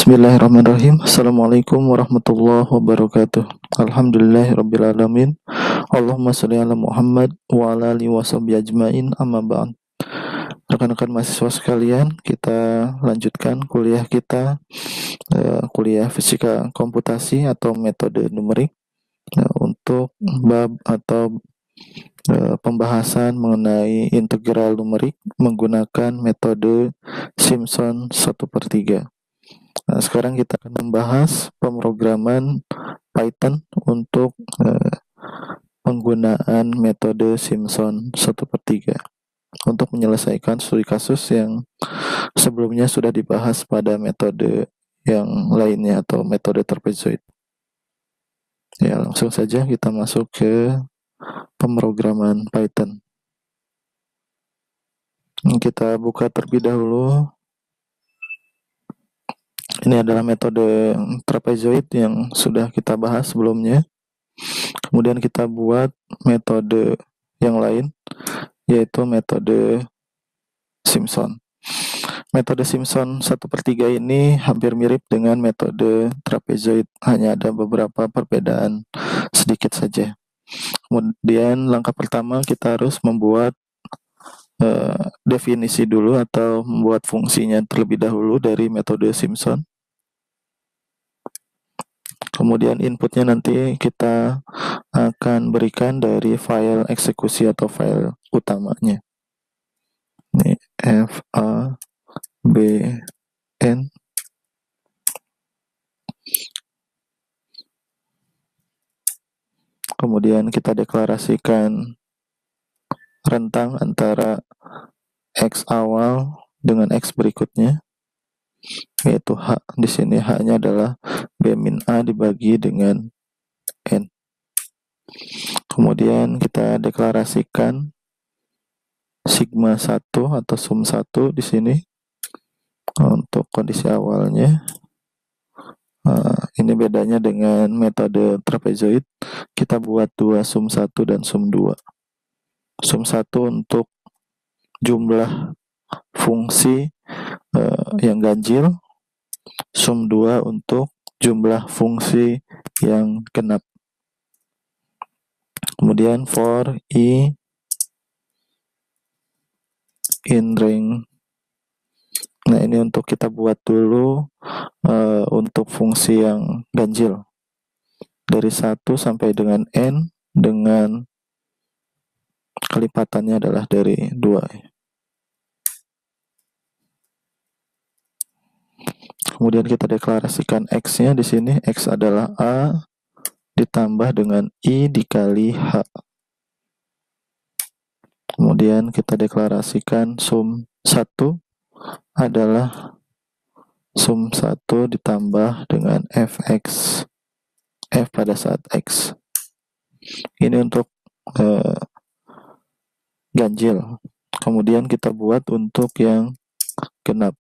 Bismillahirrahmanirrahim. Assalamualaikum warahmatullahi wabarakatuh. Alhamdulillahirrabbilalamin. Allahumma sholli ala Muhammad wa ala alihi washabihi ajmain, amma ba'd. Rekan-rekan mahasiswa sekalian, kita lanjutkan kuliah kita, kuliah fisika komputasi atau metode numerik, untuk bab atau pembahasan mengenai integral numerik menggunakan metode Simpson 1/3. Nah, sekarang kita akan membahas pemrograman Python untuk penggunaan metode Simpson 1/3 untuk menyelesaikan studi kasus yang sebelumnya sudah dibahas pada metode yang lainnya atau metode trapezoid. Ya, langsung saja kita masuk ke pemrograman Python. Kita buka terlebih dahulu. Ini adalah metode trapezoid yang sudah kita bahas sebelumnya. Kemudian kita buat metode yang lain, yaitu metode Simpson. Metode Simpson 1/3 ini hampir mirip dengan metode trapezoid, hanya ada beberapa perbedaan sedikit saja. Kemudian langkah pertama kita harus membuat definisi dulu atau membuat fungsinya terlebih dahulu dari metode Simpson. Kemudian inputnya nanti kita akan berikan dari file eksekusi atau file utamanya. Ini FABN. Kemudian kita deklarasikan rentang antara X awal dengan X berikutnya, yaitu H. Di sini H-nya adalah B min A dibagi dengan N. Kemudian kita deklarasikan sigma 1 atau sum 1 di sini untuk kondisi awalnya. Ini bedanya dengan metode trapezoid. Kita buat dua sum 1 dan sum 2. Sum 1 untuk jumlah fungsi yang ganjil, sum 2 untuk jumlah fungsi yang genap. Kemudian for i in ring. Nah, ini untuk kita buat dulu untuk fungsi yang ganjil dari 1 sampai dengan n dengan kelipatannya adalah dari 2. Kemudian kita deklarasikan X-nya di sini. X adalah A ditambah dengan I dikali H. Kemudian kita deklarasikan sum 1 adalah sum 1 ditambah dengan Fx, F pada saat X. Ini untuk ganjil. Kemudian kita buat untuk yang genap.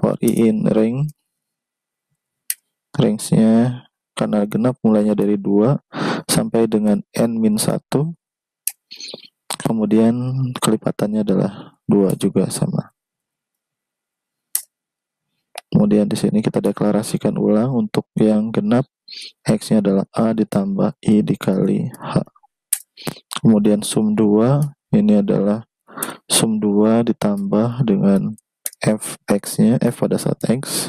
For i in ring, range-nya karena genap mulainya dari 2 sampai dengan n-1. Kemudian kelipatannya adalah 2 juga sama. Kemudian di sini kita deklarasikan ulang untuk yang genap, X-nya adalah A ditambah I dikali H. Kemudian sum 2, ini adalah sum 2 ditambah dengan Fx-nya, F pada saat X.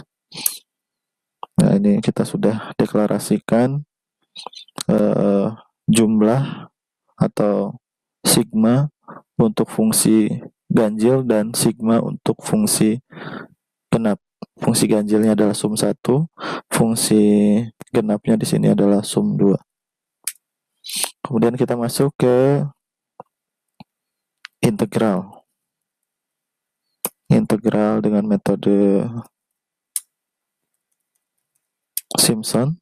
Nah, ini kita sudah deklarasikan jumlah atau sigma untuk fungsi ganjil dan sigma untuk fungsi genap. Fungsi ganjilnya adalah sum 1, fungsi genapnya di sini adalah sum 2. Kemudian kita masuk ke integral. Integral dengan metode Simpson.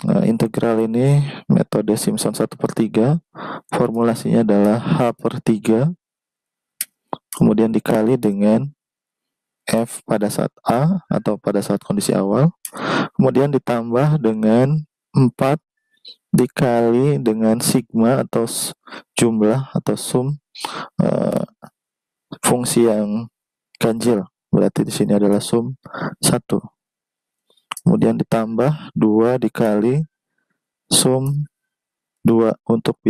Nah, integral ini metode Simpson 1/3. Formulasinya adalah H/3. Kemudian dikali dengan F pada saat A atau pada saat kondisi awal. Kemudian ditambah dengan 4 dikali dengan sigma atau jumlah atau sum fungsi yang ganjil berarti di sini adalah sum 1. Kemudian ditambah 2 dikali sum 2 untuk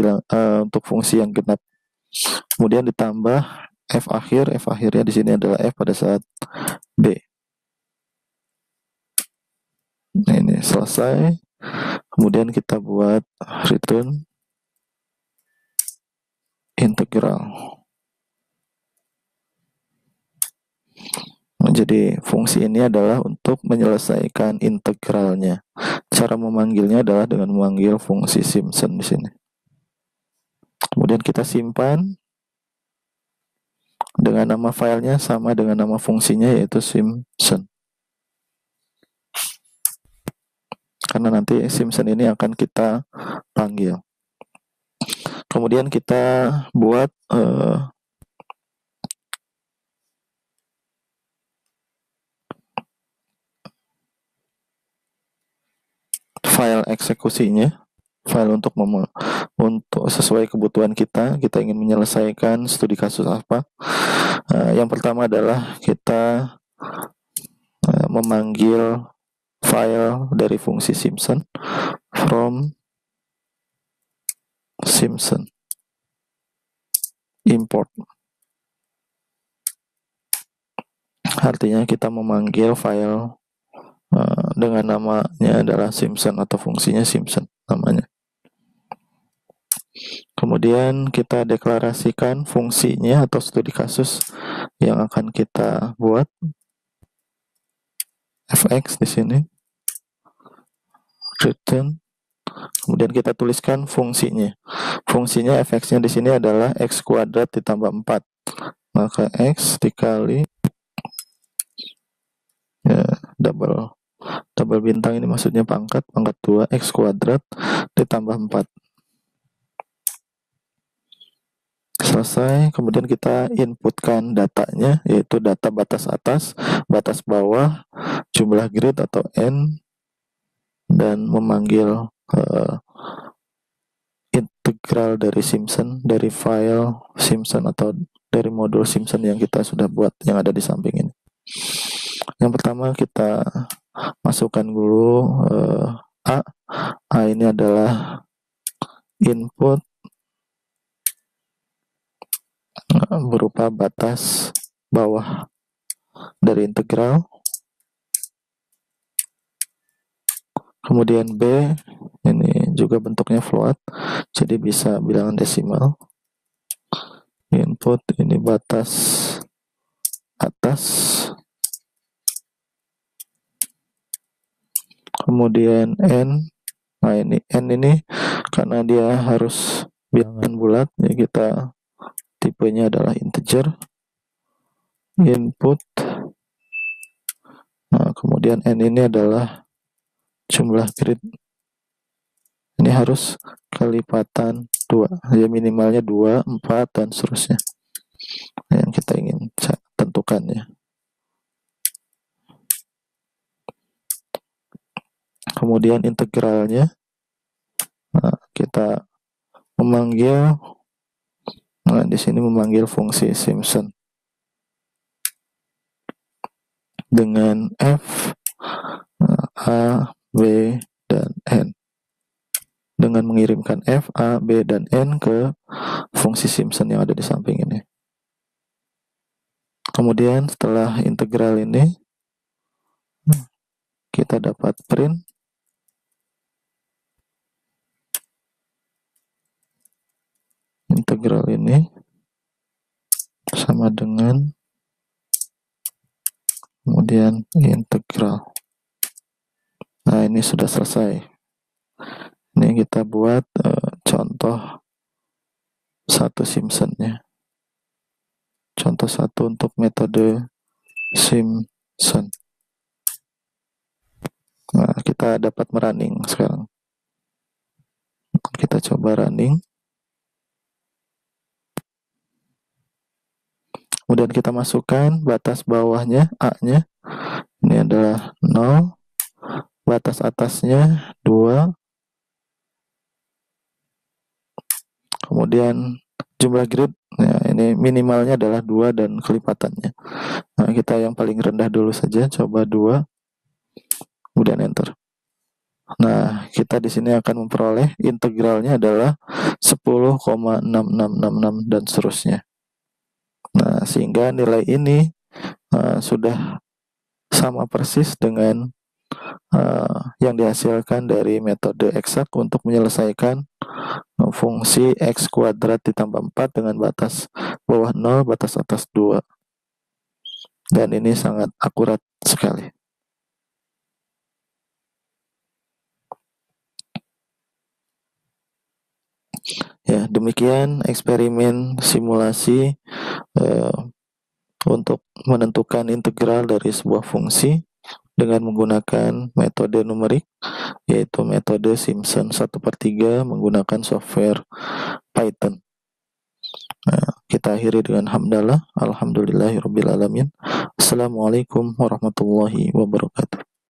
untuk fungsi yang genap. Kemudian ditambah f akhirnya di sini adalah f pada saat b. Nah, ini selesai. Kemudian kita buat return integral. Nah, jadi fungsi ini adalah untuk menyelesaikan integralnya. Cara memanggilnya adalah dengan memanggil fungsi Simpson di sini. Kemudian kita simpan dengan nama filenya sama dengan nama fungsinya, yaitu Simpson. Karena nanti Simpson ini akan kita panggil. Kemudian kita buat file eksekusinya, file untuk sesuai kebutuhan kita ingin menyelesaikan studi kasus apa. Yang pertama adalah kita memanggil file dari fungsi Simpson from Simpson import. Artinya kita memanggil file dengan namanya adalah Simpson atau fungsinya Simpson namanya. Kemudian kita deklarasikan fungsinya atau studi kasus yang akan kita buat, fx di sini, return. Kemudian kita tuliskan fungsinya. Fungsinya fx-nya di sini adalah x kuadrat ditambah 4. Maka x dikali ya, double bintang ini maksudnya pangkat 2 x kuadrat ditambah 4. Selesai. Kemudian kita inputkan datanya, yaitu data batas atas, batas bawah, jumlah grid atau n, dan memanggil integral dari Simpson, dari file Simpson atau dari modul Simpson yang kita sudah buat yang ada di samping ini. Yang pertama kita masukkan dulu A ini adalah input berupa batas bawah dari integral. Kemudian B ini juga bentuknya float, jadi bisa bilangan desimal. Input ini batas atas. Kemudian N, nah ini N ini karena dia harus bilangan bulat, ya kita tipenya adalah integer. Input, nah kemudian N ini adalah jumlah grid. Ini harus kelipatan 2, ya minimalnya 2, 4, dan seterusnya yang kita ingin tentukan ya. Kemudian integralnya, nah, kita memanggil, nah di sini memanggil fungsi Simpson dengan f, a, b, dan n, dengan mengirimkan f, a, b, dan n ke fungsi Simpson yang ada di samping ini. Kemudian setelah integral ini kita dapat print integral ini sama dengan kemudian integral. Nah ini sudah selesai. Ini kita buat contoh 1 Simpsonnya. Contoh 1 untuk metode Simpson. Nah kita dapat merunning sekarang. Kita coba running. Kemudian kita masukkan batas bawahnya A-nya. Ini adalah 0. Batas atasnya 2. Kemudian jumlah grid, nah sini minimalnya adalah 2 dan kelipatannya. Nah, kita yang paling rendah dulu saja, coba 2, kemudian enter. Nah, kita di sini akan memperoleh integralnya adalah 10,6666 dan seterusnya. Nah, sehingga nilai ini sudah sama persis dengan yang dihasilkan dari metode eksak untuk menyelesaikan fungsi x kuadrat ditambah 4 dengan batas bawah 0, batas atas 2. Dan ini sangat akurat sekali. Ya, demikian eksperimen simulasi untuk menentukan integral dari sebuah fungsi dengan menggunakan metode numerik, yaitu metode Simpson 1/3 menggunakan software Python. Nah, kita akhiri dengan hamdalah, alhamdulillahirabbil alamin. Assalamualaikum warahmatullahi wabarakatuh.